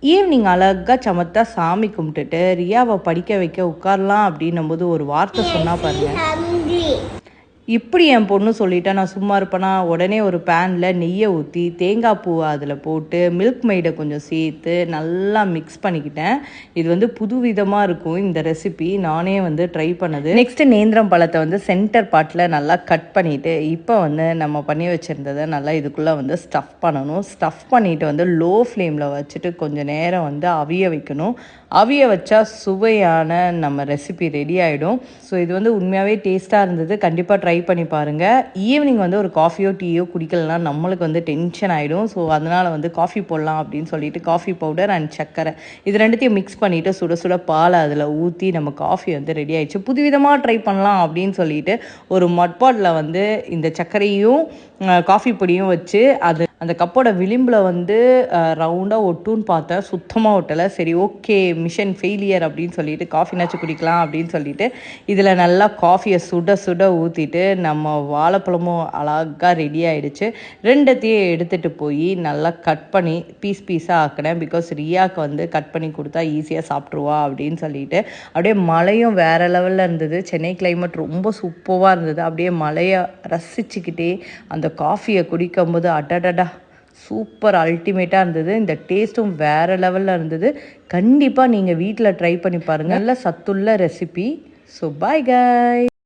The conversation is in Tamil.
ஈவினிங் அழகாக சமத்தா சாமி கும்பிட்டுட்டு ரியாவை படிக்க வைக்க உட்காரலாம் அப்படின்னும் போது ஒரு வார்த்தை சொன்னால் பாருங்கள். இப்படி என் பொண்ணு சொல்லிட்டா நான் சும்மா இருப்பேனா, உடனே ஒரு பேனில் நெய்யை ஊற்றி தேங்காய் பூவை அதில் போட்டு மில்க் மெய்டை கொஞ்சம் சேர்த்து நல்லா மிக்ஸ் பண்ணிக்கிட்டேன். இது புதுவிதமாக இருக்கும் இந்த ரெசிபி. நானே ட்ரை பண்ணது. நெக்ஸ்ட்டு நேந்திரம் பழத்தை சென்டர் பார்ட்டில் நல்லா கட் பண்ணிவிட்டு இப்போ நம்ம பண்ணி வச்சுருந்ததை நல்லா இதுக்குள்ளே ஸ்டஃப் பண்ணணும். ஸ்டஃப் பண்ணிவிட்டு லோ ஃப்ளேமில் வச்சுட்டு கொஞ்சம் நேரம் அவிய வைக்கணும். அவிய வச்சா சுவையான நம்ம ரெசிபி ரெடி ஆகிடும். ஸோ இது உண்மையாகவே டேஸ்ட்டாக இருந்தது. கண்டிப்பாக ட்ரை பண்ணி பாருங்கள். ஈவினிங் ஒரு காஃபியோ டீயோ குடிக்கலனா நம்மளுக்கு டென்ஷன் ஆகிடும். ஸோ அதனால் காஃபி போடலாம் அப்படின்னு சொல்லிட்டு காஃபி பவுடர் அண்ட் சர்க்கரை இது ரெண்டுத்தையும் மிக்ஸ் பண்ணிவிட்டு சுட சுட பாலை அதில் ஊற்றி நம்ம காஃபி ரெடி ஆகிடுச்சு. புதுவிதமாக ட்ரை பண்ணலாம் அப்படின்னு சொல்லிட்டு ஒரு மட்பாட்டில் இந்த சர்க்கரையும் காஃபி பொடியும் வச்சு அந்த கப்போட விளிம்பில் ரவுண்டாக ஒட்டுன்னு பார்த்தேன். சுத்தமாக ஒட்டலை. சரி ஓகே, மிஷன் ஃபெயிலியர் அப்படின்னு சொல்லிட்டு காஃபினாச்சும் குடிக்கலாம் அப்படின்னு சொல்லிட்டு இதில் நல்லா காஃபியை சுட சுட ஊற்றிட்டு நம்ம வாழைப்பழமும் அழகாக ரெடி ஆகிடுச்சு. ரெண்டத்தையும் எடுத்துகிட்டு போய் நல்லா கட் பண்ணி பீஸாக ஆக்கினேன். பிகாஸ் ரியாவுக்கு கட் பண்ணி கொடுத்தா ஈஸியாக சாப்பிட்ருவா அப்படின்னு சொல்லிட்டு. அப்படியே மழையும் வேறு லெவலில் இருந்தது. சென்னை கிளைமேட் ரொம்ப சூப்பராக இருந்தது. அப்படியே மழையை ரசிச்சுக்கிட்டே அந்த காஃபியை குடிக்கும்போது அடடடா சூப்பர் அல்டிமேட்டாக இருந்தது. இந்த டேஸ்ட்டும் வேறு லெவலில் இருந்தது. கண்டிப்பாக நீங்கள் வீட்டில் ட்ரை பண்ணி பாருங்கள். நல்ல சத்துள்ள ரெசிபி. ஸோ பாய் காய்.